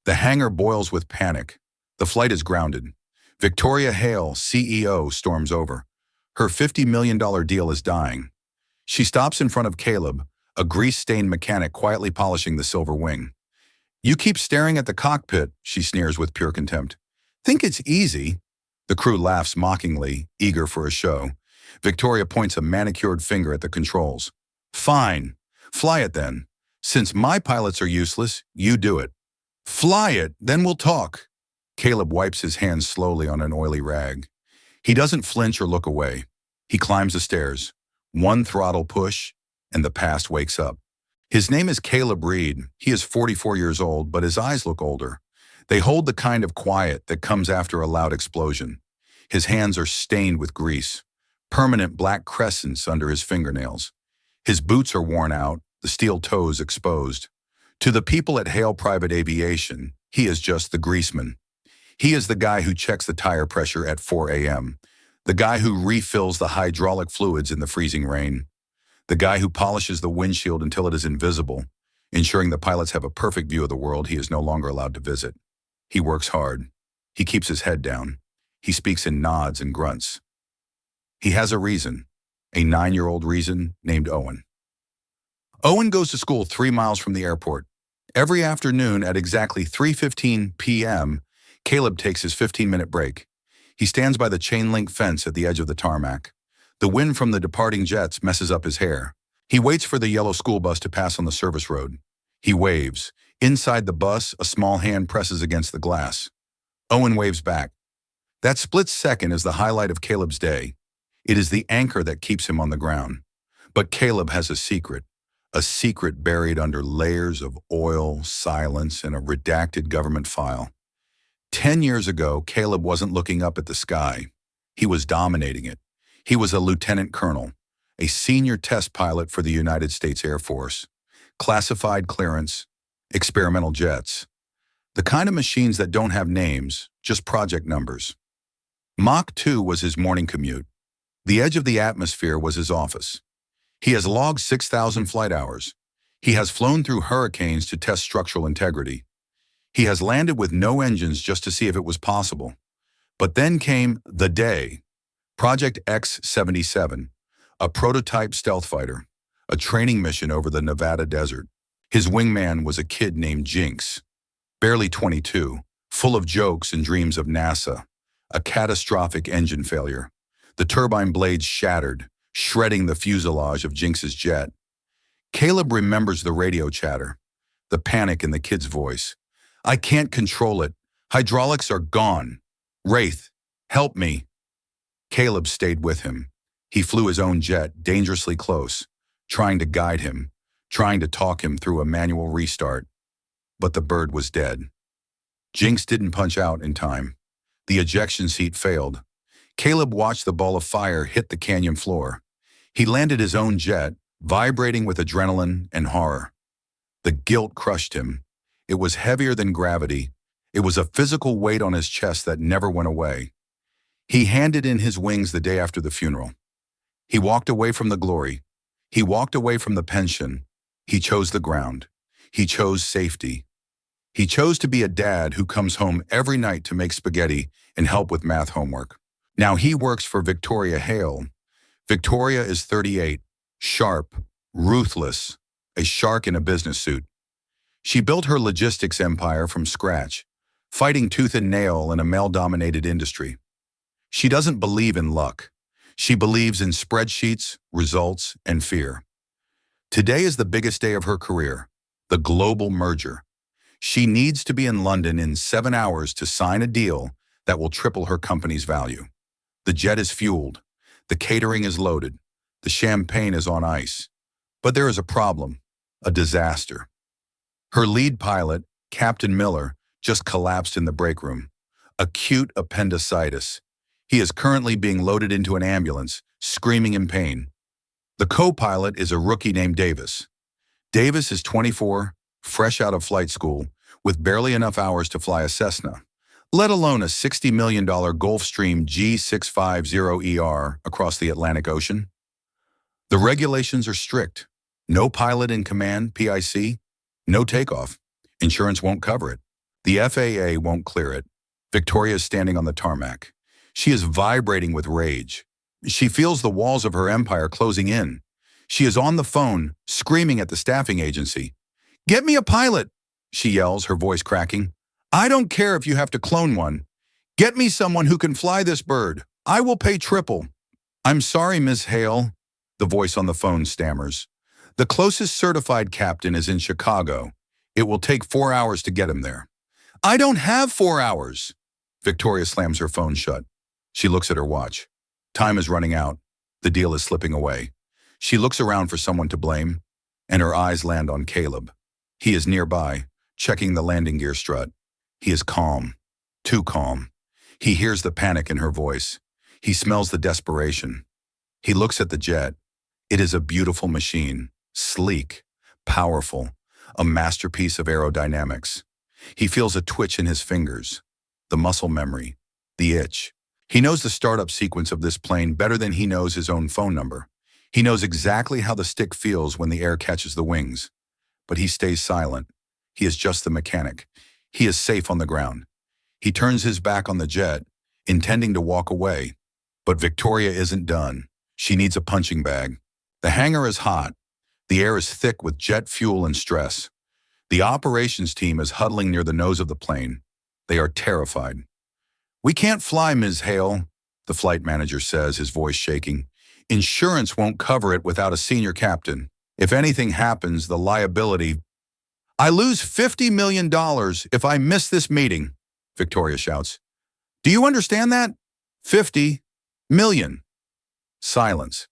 The hangar boils with panic. The flight is grounded. Victoria Hale, CEO, storms over. Her $50 million deal is dying. She stops in front of Caleb, a grease-stained mechanic quietly polishing the silver wing. "You keep staring at the cockpit," she sneers with pure contempt. "Think it's easy?" The crew laughs mockingly, eager for a show. Victoria points a manicured finger at the controls. "Fine. Fly it then. Since my pilots are useless, you do it." "Fly it, then we'll talk." Caleb wipes his hands slowly on an oily rag. He doesn't flinch or look away. He climbs the stairs. One throttle push, and the past wakes up. His name is Caleb Reed. He is 44 years old, but his eyes look older. They hold the kind of quiet that comes after a loud explosion. His hands are stained with grease, permanent black crescents under his fingernails. His boots are worn out, the steel toes exposed. To the people at Hale Private Aviation, he is just the greaseman. He is the guy who checks the tire pressure at 4 a.m., the guy who refills the hydraulic fluids in the freezing rain, the guy who polishes the windshield until it is invisible, ensuring the pilots have a perfect view of the world he is no longer allowed to visit. He works hard. He keeps his head down. He speaks in nods and grunts. He has a reason, a 9-year-old reason named Owen. Owen goes to school 3 miles from the airport. Every afternoon at exactly 3:15 p.m., Caleb takes his 15-minute break. He stands by the chain-link fence at the edge of the tarmac. The wind from the departing jets messes up his hair. He waits for the yellow school bus to pass on the service road. He waves. Inside the bus, a small hand presses against the glass. Owen waves back. That split second is the highlight of Caleb's day. It is the anchor that keeps him on the ground. But Caleb has a secret buried under layers of oil, silence, and a redacted government file. 10 years ago, Caleb wasn't looking up at the sky. He was dominating it. He was a lieutenant colonel, a senior test pilot for the United States Air Force. Classified clearance, experimental jets. The kind of machines that don't have names, just project numbers. Mach 2 was his morning commute. The edge of the atmosphere was his office. He has logged 6,000 flight hours. He has flown through hurricanes to test structural integrity. He has landed with no engines just to see if it was possible. But then came the day. Project X-77, a prototype stealth fighter, a training mission over the Nevada desert. His wingman was a kid named Jinx, barely 22, full of jokes and dreams of NASA. A catastrophic engine failure. The turbine blades shattered, shredding the fuselage of Jinx's jet. Caleb remembers the radio chatter, the panic in the kid's voice. "I can't control it. Hydraulics are gone. Wraith, help me." Caleb stayed with him. He flew his own jet dangerously close, trying to guide him, trying to talk him through a manual restart. But the bird was dead. Jinx didn't punch out in time. The ejection seat failed. Caleb watched the ball of fire hit the canyon floor. He landed his own jet, vibrating with adrenaline and horror. The guilt crushed him. It was heavier than gravity. It was a physical weight on his chest that never went away. He handed in his wings the day after the funeral. He walked away from the glory. He walked away from the pension. He chose the ground. He chose safety. He chose to be a dad who comes home every night to make spaghetti and help with math homework. Now he works for Victoria Hale. Victoria is 38, sharp, ruthless, a shark in a business suit. She built her logistics empire from scratch, fighting tooth and nail in a male-dominated industry. She doesn't believe in luck. She believes in spreadsheets, results, and fear. Today is the biggest day of her career, the global merger. She needs to be in London in 7 hours to sign a deal that will triple her company's value. The jet is fueled. The catering is loaded. The champagne is on ice. But there is a problem, a disaster. Her lead pilot, Captain Miller, just collapsed in the break room. Acute appendicitis. He is currently being loaded into an ambulance, screaming in pain. The co-pilot is a rookie named Davis. Davis is 24, fresh out of flight school, with barely enough hours to fly a Cessna, let alone a $60 million Gulfstream G650ER across the Atlantic Ocean. The regulations are strict. No pilot in command, PIC. No takeoff. Insurance won't cover it. The FAA won't clear it. Victoria is standing on the tarmac. She is vibrating with rage. She feels the walls of her empire closing in. She is on the phone, screaming at the staffing agency. "Get me a pilot," she yells, her voice cracking. "I don't care if you have to clone one. Get me someone who can fly this bird. I will pay triple." "I'm sorry, Ms. Hale," the voice on the phone stammers. "The closest certified captain is in Chicago. It will take 4 hours to get him there." "I don't have 4 hours." Victoria slams her phone shut. She looks at her watch. Time is running out. The deal is slipping away. She looks around for someone to blame, and her eyes land on Caleb. He is nearby, checking the landing gear strut. He is calm, too calm. He hears the panic in her voice. He smells the desperation. He looks at the jet. It is a beautiful machine, sleek, powerful, a masterpiece of aerodynamics. He feels a twitch in his fingers, the muscle memory, the itch. He knows the startup sequence of this plane better than he knows his own phone number. He knows exactly how the stick feels when the air catches the wings. But he stays silent. He is just the mechanic. He is safe on the ground. He turns his back on the jet, intending to walk away. But Victoria isn't done. She needs a punching bag. The hangar is hot. The air is thick with jet fuel and stress. The operations team is huddling near the nose of the plane. They are terrified. "We can't fly, Ms. Hale," the flight manager says, his voice shaking. "Insurance won't cover it without a senior captain. If anything happens, the liability—" "I lose $50 million if I miss this meeting," Victoria shouts. "Do you understand that? 50 million. Silence.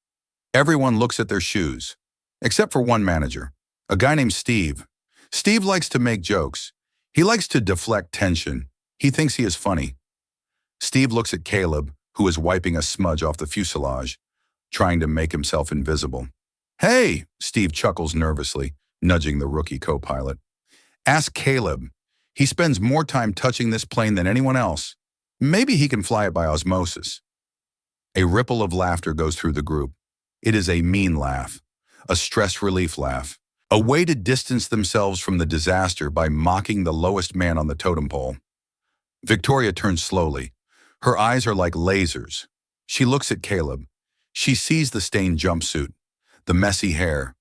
Everyone looks at their shoes, except for one manager, a guy named Steve. Steve likes to make jokes. He likes to deflect tension. He thinks he is funny. Steve looks at Caleb, who is wiping a smudge off the fuselage, trying to make himself invisible. "Hey," Steve chuckles nervously, nudging the rookie co-pilot. "Ask Caleb. He spends more time touching this plane than anyone else. Maybe he can fly it by osmosis." A ripple of laughter goes through the group. It is a mean laugh, a stress relief laugh, a way to distance themselves from the disaster by mocking the lowest man on the totem pole. Victoria turns slowly. Her eyes are like lasers. She looks at Caleb. She sees the stained jumpsuit, the messy hair,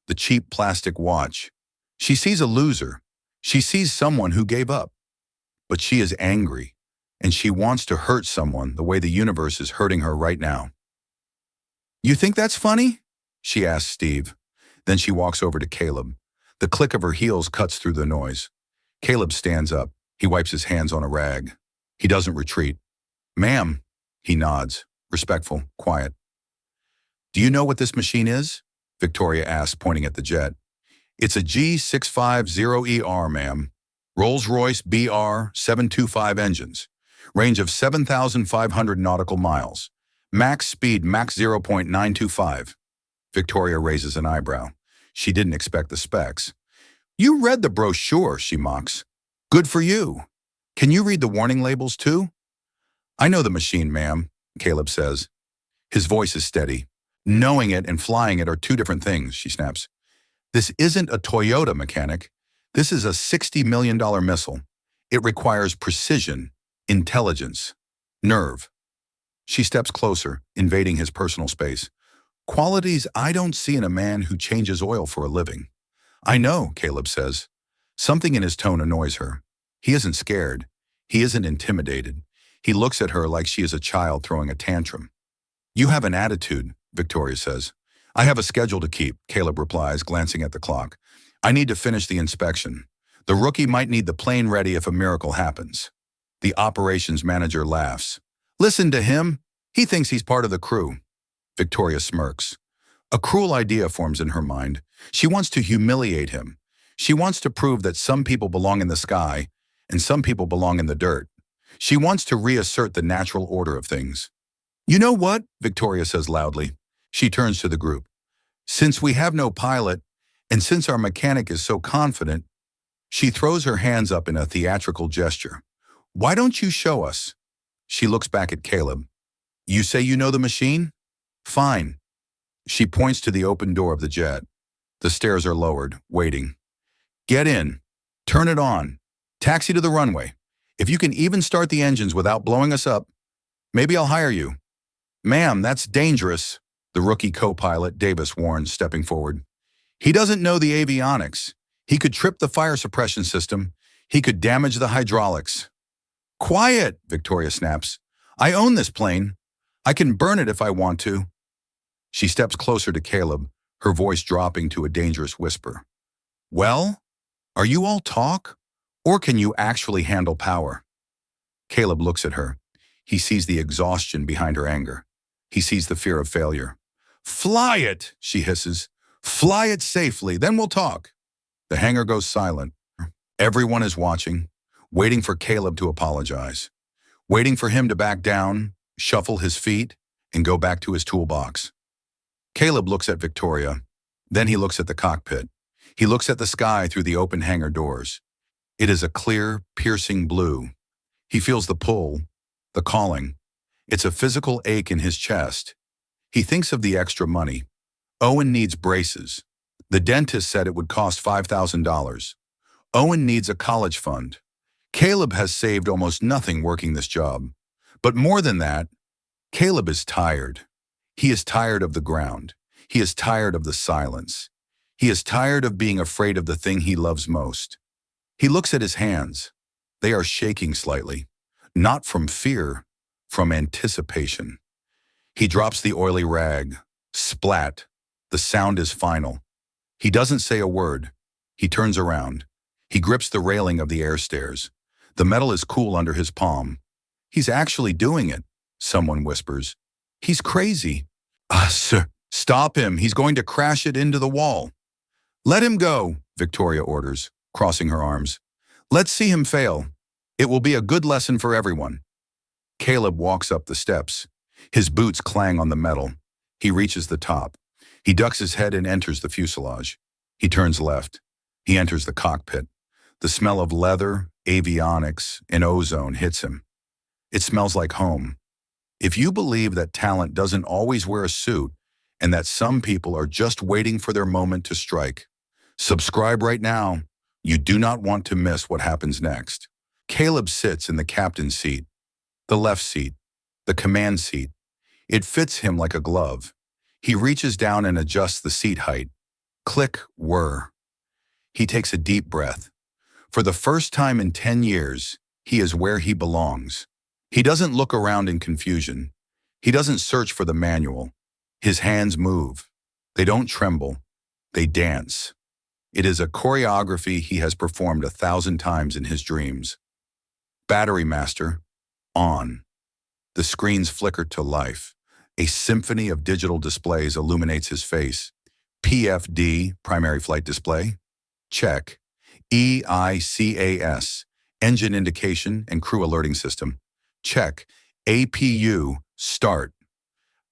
the cheap plastic watch. She sees a loser. She sees someone who gave up. But she is angry, and she wants to hurt someone the way the universe is hurting her right now. "You think that's funny?" she asks Steve. Then she walks over to Caleb. The click of her heels cuts through the noise. Caleb stands up. He wipes his hands on a rag. He doesn't retreat. "Ma'am," he nods, respectful, quiet. "Do you know what this machine is?" Victoria asks, pointing at the jet. "It's a G650ER, ma'am. Rolls-Royce BR 725 engines. Range of 7,500 nautical miles. Max speed Mach 0.925. Victoria raises an eyebrow. She didn't expect the specs. "You read the brochure," she mocks. "Good for you. Can you read the warning labels too?" "I know the machine, ma'am," Caleb says. His voice is steady. "Knowing it and flying it are two different things," she snaps. "This isn't a Toyota, mechanic. This is a $60 million missile. It requires precision, intelligence, nerve." She steps closer, invading his personal space. "Qualities I don't see in a man who changes oil for a living." "I know," Caleb says. Something in his tone annoys her. He isn't scared. He isn't intimidated. He looks at her like she is a child throwing a tantrum. "You have an attitude," Victoria says. "I have a schedule to keep," Caleb replies, glancing at the clock. "I need to finish the inspection. The rookie might need the plane ready if a miracle happens." The operations manager laughs. "Listen to him. He thinks he's part of the crew." Victoria smirks. A cruel idea forms in her mind. She wants to humiliate him. She wants to prove that some people belong in the sky and some people belong in the dirt. She wants to reassert the natural order of things. "You know what?" Victoria says loudly. She turns to the group. "Since we have no pilot, and since our mechanic is so confident," she throws her hands up in a theatrical gesture. "Why don't you show us?" She looks back at Caleb. "You say you know the machine? Fine." She points to the open door of the jet. The stairs are lowered, waiting. "Get in. Turn it on. Taxi to the runway. If you can even start the engines without blowing us up, maybe I'll hire you. Ma'am, that's dangerous, the rookie co-pilot Davis warns, stepping forward. He doesn't know the avionics. He could trip the fire suppression system. He could damage the hydraulics. Quiet, Victoria snaps. I own this plane. I can burn it if I want to. She steps closer to Caleb, her voice dropping to a dangerous whisper. Well, are you all talk? Or can you actually handle power? Caleb looks at her. He sees the exhaustion behind her anger. He sees the fear of failure. Fly it, she hisses. Fly it safely, then we'll talk. The hangar goes silent. Everyone is watching, waiting for Caleb to apologize, waiting for him to back down, shuffle his feet, and go back to his toolbox. Caleb looks at Victoria. Then he looks at the cockpit. He looks at the sky through the open hangar doors. It is a clear, piercing blue. He feels the pull, the calling. It's a physical ache in his chest. He thinks of the extra money. Owen needs braces. The dentist said it would cost $5,000. Owen needs a college fund. Caleb has saved almost nothing working this job. But more than that, Caleb is tired. He is tired of the ground. He is tired of the silence. He is tired of being afraid of the thing he loves most. He looks at his hands. They are shaking slightly, not from fear, from anticipation. He drops the oily rag. Splat. The sound is final. He doesn't say a word. He turns around. He grips the railing of the air stairs. The metal is cool under his palm. He's actually doing it, someone whispers. He's crazy. Sir, stop him. He's going to crash it into the wall. Let him go, Victoria orders, crossing her arms. Let's see him fail. It will be a good lesson for everyone. Caleb walks up the steps. His boots clang on the metal. He reaches the top. He ducks his head and enters the fuselage. He turns left. He enters the cockpit. The smell of leather, avionics, and ozone hits him. It smells like home. If you believe that talent doesn't always wear a suit and that some people are just waiting for their moment to strike, subscribe right now. You do not want to miss what happens next. Caleb sits in the captain's seat, the left seat, the command seat. It fits him like a glove. He reaches down and adjusts the seat height. Click, whir. He takes a deep breath. For the first time in 10 years, he is where he belongs. He doesn't look around in confusion. He doesn't search for the manual. His hands move. They don't tremble. They dance. It is a choreography he has performed 1,000 times in his dreams. Battery master, on. The screens flicker to life. A symphony of digital displays illuminates his face. PFD, primary flight display. Check. EICAS, engine indication and crew alerting system. Check. APU, start.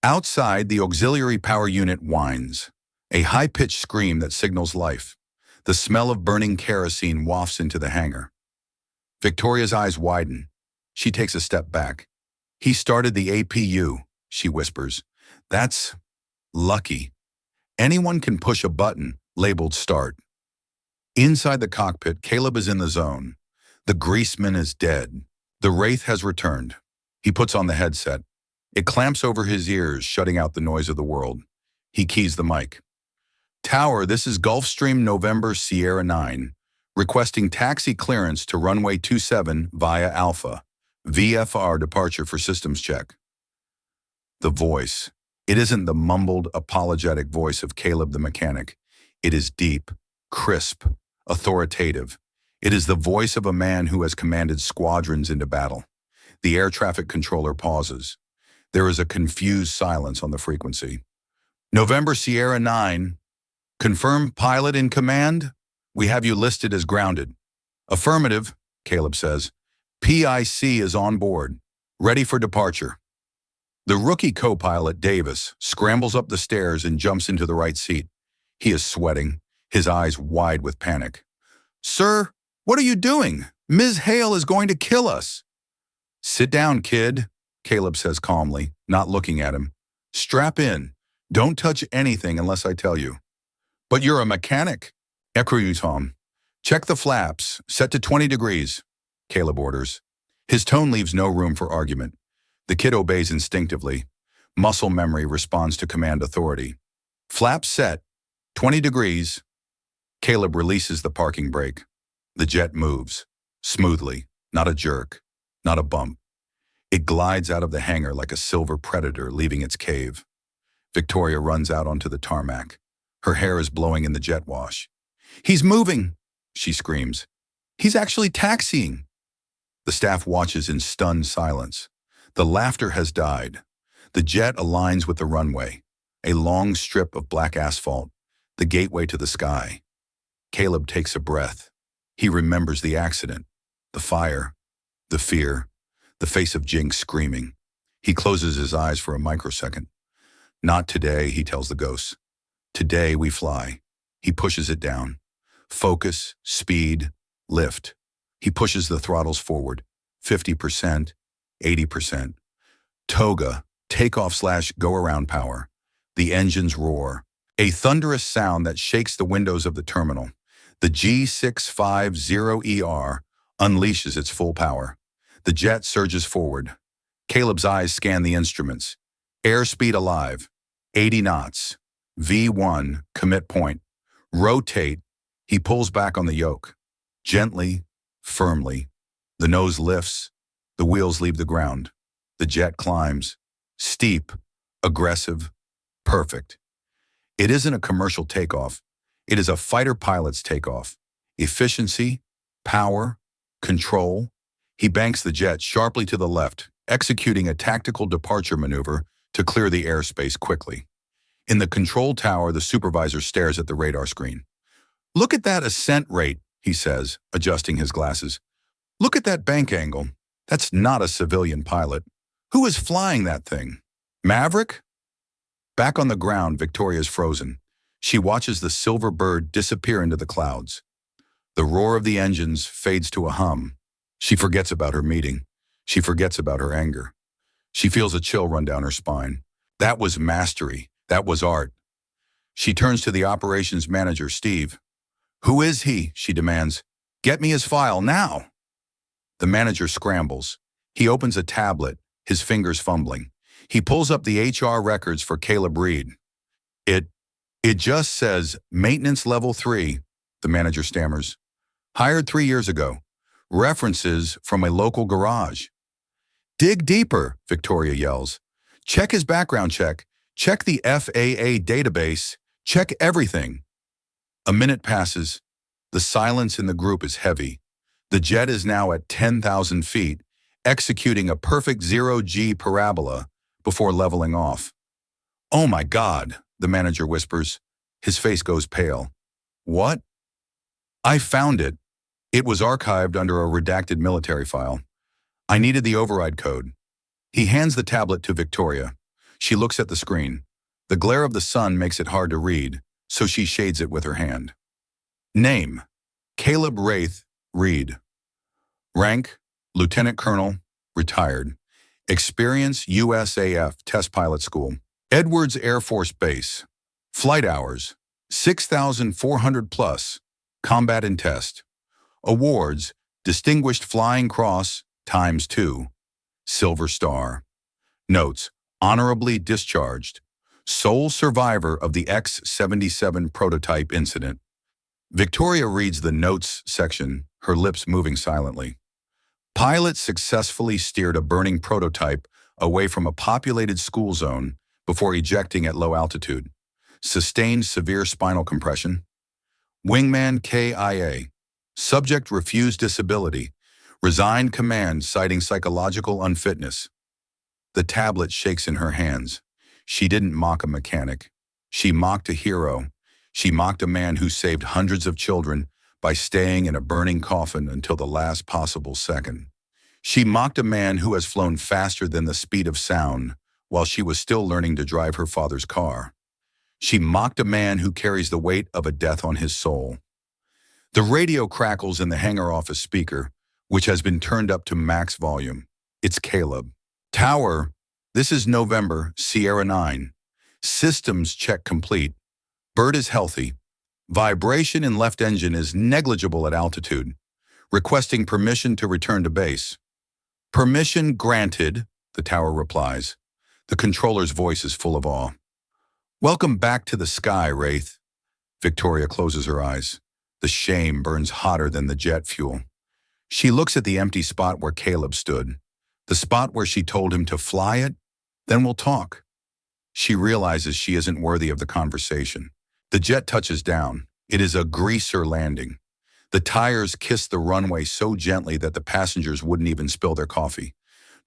Outside, the auxiliary power unit whines. A high-pitched scream that signals life. The smell of burning kerosene wafts into the hangar. Victoria's eyes widen. She takes a step back. He started the APU, she whispers. That's lucky. Anyone can push a button labeled start. Inside the cockpit, Caleb is in the zone. The greaseman is dead. The wraith has returned. He puts on the headset. It clamps over his ears, shutting out the noise of the world. He keys the mic. Tower, this is Gulfstream November Sierra 9, requesting taxi clearance to runway 27 via Alpha. VFR departure for systems check. The voice. It isn't the mumbled, apologetic voice of Caleb the mechanic. It is deep, crisp, authoritative. It is the voice of a man who has commanded squadrons into battle. The air traffic controller pauses. There is a confused silence on the frequency. November Sierra 9. Confirm pilot in command? We have you listed as grounded. Affirmative, Caleb says. PIC is on board. Ready for departure. The rookie co-pilot, Davis, scrambles up the stairs and jumps into the right seat. He is sweating, his eyes wide with panic. Sir, what are you doing? Ms. Hale is going to kill us. Sit down, kid, Caleb says calmly, not looking at him. Strap in. Don't touch anything unless I tell you. But you're a mechanic. Tom. Check the flaps. Set to 20 degrees, Caleb orders. His tone leaves no room for argument. The kid obeys instinctively. Muscle memory responds to command authority. Flaps set. 20 degrees. Caleb releases the parking brake. The jet moves. Smoothly. Not a jerk. Not a bump. It glides out of the hangar like a silver predator leaving its cave. Victoria runs out onto the tarmac. Her hair is blowing in the jet wash. "He's moving!" she screams. "He's actually taxiing!" The staff watches in stunned silence. The laughter has died. The jet aligns with the runway, a long strip of black asphalt, the gateway to the sky. Caleb takes a breath. He remembers the accident, the fire, the fear, the face of Jinx screaming. He closes his eyes for a microsecond. "Not today," he tells the ghosts. "Today we fly." He pushes it down. Focus, speed, lift. He pushes the throttles forward. 50%, 80%. Toga, takeoff/go-around power. The engines roar. A thunderous sound that shakes the windows of the terminal. The G650ER unleashes its full power. The jet surges forward. Caleb's eyes scan the instruments. Airspeed alive. 80 knots. V1, commit point. Rotate. He pulls back on the yoke. Gently, firmly. The nose lifts. The wheels leave the ground. The jet climbs. Steep, aggressive, perfect. It isn't a commercial takeoff. It is a fighter pilot's takeoff. Efficiency, power, control. He banks the jet sharply to the left, executing a tactical departure maneuver to clear the airspace quickly. In the control tower, the supervisor stares at the radar screen. "Look at that ascent rate," he says, adjusting his glasses. "Look at that bank angle. That's not a civilian pilot. Who is flying that thing? Maverick?" Back on the ground, Victoria's frozen. She watches the silver bird disappear into the clouds. The roar of the engines fades to a hum. She forgets about her meeting. She forgets about her anger. She feels a chill run down her spine. That was mastery. That was art. She turns to the operations manager, Steve. "Who is he?" she demands. "Get me his file, now!" The manager scrambles. He opens a tablet, his fingers fumbling. He pulls up the HR records for Caleb Reed. It just says maintenance level 3, the manager stammers. Hired 3 years ago. References from a local garage. "Dig deeper," Victoria yells. "Check his background check. Check the FAA database. Check everything." A minute passes. The silence in the group is heavy. The jet is now at 10,000 feet, executing a perfect zero-G parabola before leveling off. "Oh my God," the manager whispers. His face goes pale. "What?" "I found it. It was archived under a redacted military file. I needed the override code." He hands the tablet to Victoria. She looks at the screen. The glare of the sun makes it hard to read, so she shades it with her hand. Name: Caleb Wraith Reed. Rank: Lieutenant Colonel, retired. Experience: USAF Test Pilot School. Edwards Air Force Base. Flight hours: 6,400 plus. Combat and Test. Awards: Distinguished Flying Cross ×2. Silver Star. Notes: Honorably discharged. Sole survivor of the X-77 prototype incident. Victoria reads the notes section, her lips moving silently. Pilot successfully steered a burning prototype away from a populated school zone before ejecting at low altitude. Sustained severe spinal compression. Wingman KIA. Subject refused disability. Resigned command citing psychological unfitness. The tablet shakes in her hands. She didn't mock a mechanic. She mocked a hero. She mocked a man who saved hundreds of children by staying in a burning coffin until the last possible second. She mocked a man who has flown faster than the speed of sound while she was still learning to drive her father's car. She mocked a man who carries the weight of a death on his soul. The radio crackles in the hangar office speaker, which has been turned up to max volume. It's Caleb. Tower, this is November, Sierra 9. Systems check complete. Bird is healthy. Vibration in left engine is negligible at altitude. Requesting permission to return to base. Permission granted, the tower replies. The controller's voice is full of awe. Welcome back to the sky, Wraith. Victoria closes her eyes. The shame burns hotter than the jet fuel. She looks at the empty spot where Caleb stood. The spot where she told him to fly it, then we'll talk. She realizes she isn't worthy of the conversation. The jet touches down. It is a greaser landing. The tires kiss the runway so gently that the passengers wouldn't even spill their coffee.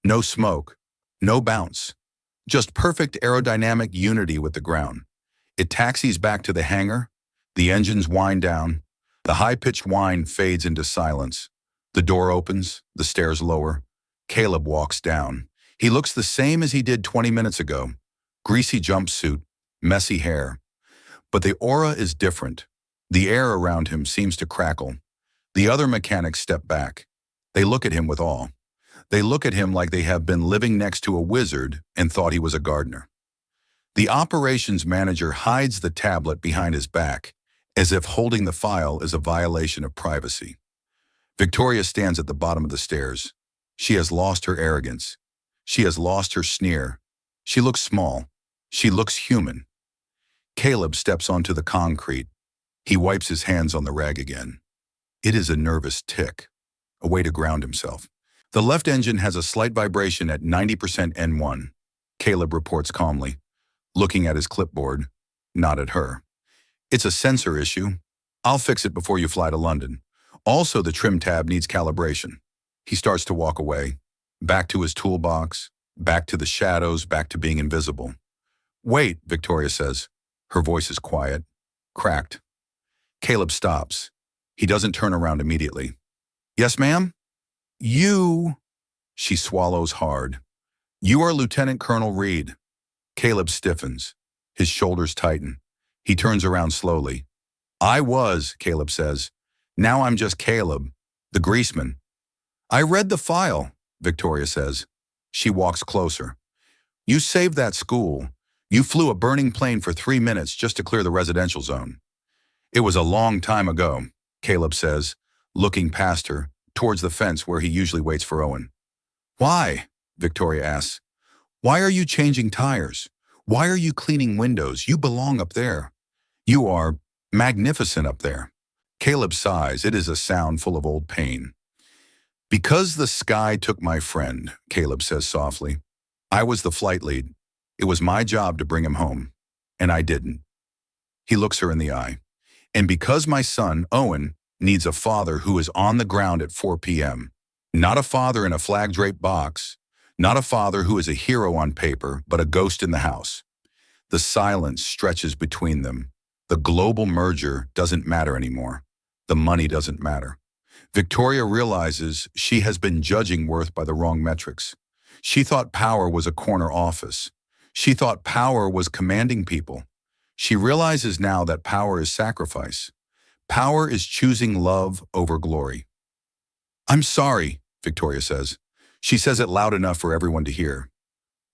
No smoke, no bounce. Just perfect aerodynamic unity with the ground. It taxis back to the hangar. The engines wind down. The high-pitched whine fades into silence. The door opens, the stairs lower. Caleb walks down. He looks the same as he did 20 minutes ago. Greasy jumpsuit, messy hair. But the aura is different. The air around him seems to crackle. The other mechanics step back. They look at him with awe. They look at him like they have been living next to a wizard and thought he was a gardener. The operations manager hides the tablet behind his back, as if holding the file is a violation of privacy. Victoria stands at the bottom of the stairs. She has lost her arrogance. She has lost her sneer. She looks small. She looks human. Caleb steps onto the concrete. He wipes his hands on the rag again. It is a nervous tick, a way to ground himself. The left engine has a slight vibration at 90% N1. Caleb reports calmly, looking at his clipboard, not at her. It's a sensor issue. I'll fix it before you fly to London. Also, the trim tab needs calibration. He starts to walk away, back to his toolbox, back to the shadows, back to being invisible. Wait, Victoria says. Her voice is quiet, cracked. Caleb stops. He doesn't turn around immediately. Yes, ma'am? You, she swallows hard. You are Lieutenant Colonel Reed. Caleb stiffens. His shoulders tighten. He turns around slowly. I was, Caleb says. Now I'm just Caleb, the greaseman. I read the file, Victoria says. She walks closer. You saved that school. You flew a burning plane for 3 minutes just to clear the residential zone. It was a long time ago, Caleb says, looking past her, towards the fence where he usually waits for Owen. Why? Victoria asks. Why are you changing tires? Why are you cleaning windows? You belong up there. You are magnificent up there. Caleb sighs. It is a sound full of old pain. Because the sky took my friend, Caleb says softly. I was the flight lead. It was my job to bring him home, and I didn't. He looks her in the eye. And because my son, Owen, needs a father who is on the ground at 4 p.m., not a father in a flag-draped box, not a father who is a hero on paper, but a ghost in the house. The silence stretches between them. The global merger doesn't matter anymore. The money doesn't matter. Victoria realizes she has been judging worth by the wrong metrics. She thought power was a corner office. She thought power was commanding people. She realizes now that power is sacrifice. Power is choosing love over glory. I'm sorry, Victoria says. She says it loud enough for everyone to hear.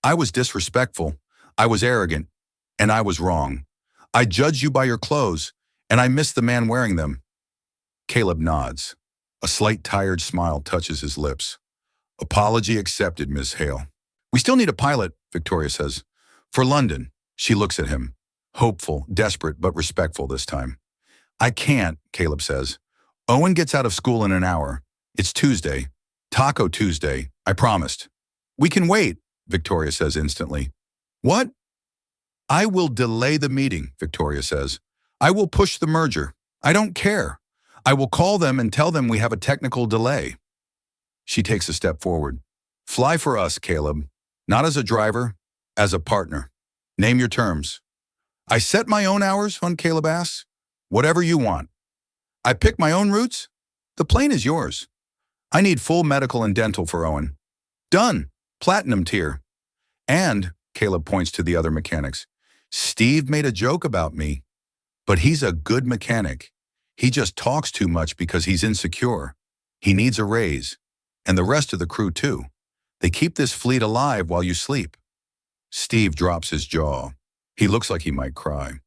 I was disrespectful. I was arrogant. And I was wrong. I judged you by your clothes, and I missed the man wearing them. Caleb nods. A slight tired smile touches his lips. Apology accepted, Miss Hale. We still need a pilot, Victoria says. For London. She looks at him. Hopeful, desperate, but respectful this time. I can't, Caleb says. Owen gets out of school in an hour. It's Tuesday. Taco Tuesday. I promised. We can wait, Victoria says instantly. What? I will delay the meeting, Victoria says. I will push the merger. I don't care. I will call them and tell them we have a technical delay. She takes a step forward. Fly for us, Caleb. Not as a driver, as a partner. Name your terms. I set my own hours, Caleb asks. Whatever you want. I pick my own routes. The plane is yours. I need full medical and dental for Owen. Done. Platinum tier. And, Caleb points to the other mechanics, Steve made a joke about me, but he's a good mechanic. He just talks too much because he's insecure. He needs a raise. And the rest of the crew too. They keep this fleet alive while you sleep. Steve drops his jaw. He looks like he might cry.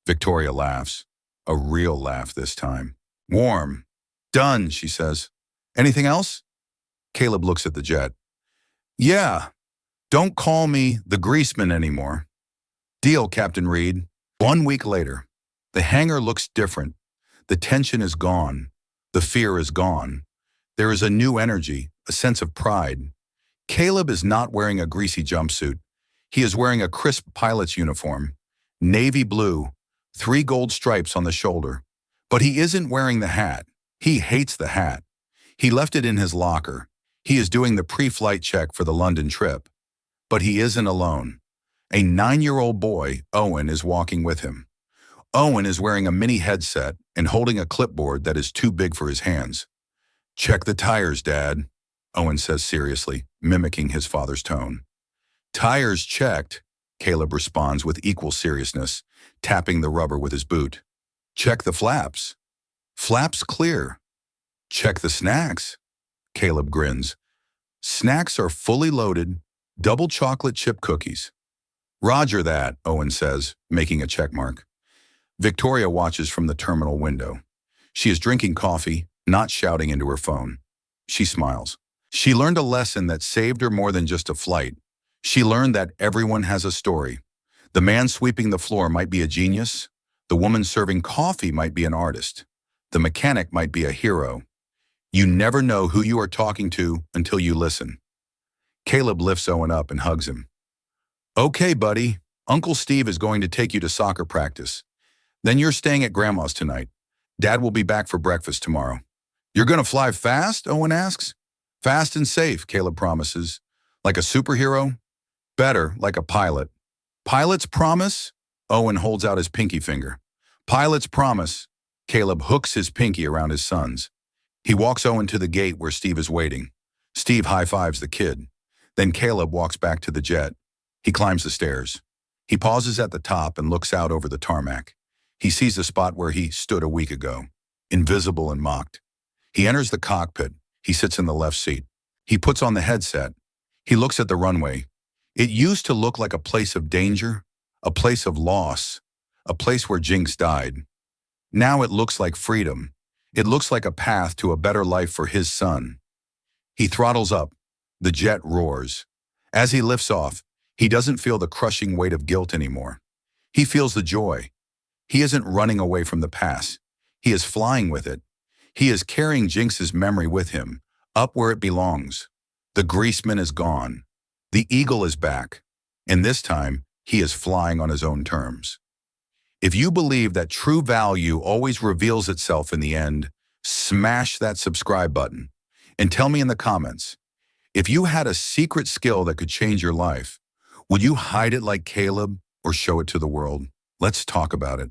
Victoria laughs. A real laugh this time. Warm. Done, she says. Anything else? Caleb looks at the jet. Yeah, don't call me the greaseman anymore. Deal, Captain Reed. 1 week later, the hangar looks different. The tension is gone. The fear is gone. There is a new energy, a sense of pride. Caleb is not wearing a greasy jumpsuit. He is wearing a crisp pilot's uniform, navy blue, 3 gold stripes on the shoulder. But he isn't wearing the hat. He hates the hat. He left it in his locker. He is doing the pre-flight check for the London trip. But he isn't alone. A 9-year-old boy, Owen, is walking with him. Owen is wearing a mini headset and holding a clipboard that is too big for his hands. Check the tires, Dad, Owen says seriously, mimicking his father's tone. Tires checked, Caleb responds with equal seriousness, tapping the rubber with his boot. Check the flaps. Flaps clear. Check the snacks. Caleb grins. Snacks are fully loaded, double chocolate chip cookies. Roger that, Owen says, making a check mark. Victoria watches from the terminal window. She is drinking coffee, not shouting into her phone. She smiles. She learned a lesson that saved her more than just a flight. She learned that everyone has a story. The man sweeping the floor might be a genius. The woman serving coffee might be an artist. The mechanic might be a hero. You never know who you are talking to until you listen. Caleb lifts Owen up and hugs him. Okay, buddy, Uncle Steve is going to take you to soccer practice. Then you're staying at Grandma's tonight. Dad will be back for breakfast tomorrow. You're going to fly fast? Owen asks. Fast and safe, Caleb promises. Like a superhero? Better, like a pilot. Pilot's promise? Owen holds out his pinky finger. Pilot's promise. Caleb hooks his pinky around his son's. He walks Owen to the gate where Steve is waiting. Steve high-fives the kid. Then Caleb walks back to the jet. He climbs the stairs. He pauses at the top and looks out over the tarmac. He sees the spot where he stood a week ago, invisible and mocked. He enters the cockpit. He sits in the left seat. He puts on the headset. He looks at the runway. It used to look like a place of danger, a place of loss, a place where Jinx died. Now it looks like freedom. It looks like a path to a better life for his son. He throttles up. The jet roars. As he lifts off, he doesn't feel the crushing weight of guilt anymore. He feels the joy. He isn't running away from the past. He is flying with it. He is carrying Jinx's memory with him, up where it belongs. The greaseman is gone. The eagle is back. And this time, he is flying on his own terms. If you believe that true value always reveals itself in the end, smash that subscribe button. And tell me in the comments, if you had a secret skill that could change your life, would you hide it like Caleb or show it to the world? Let's talk about it.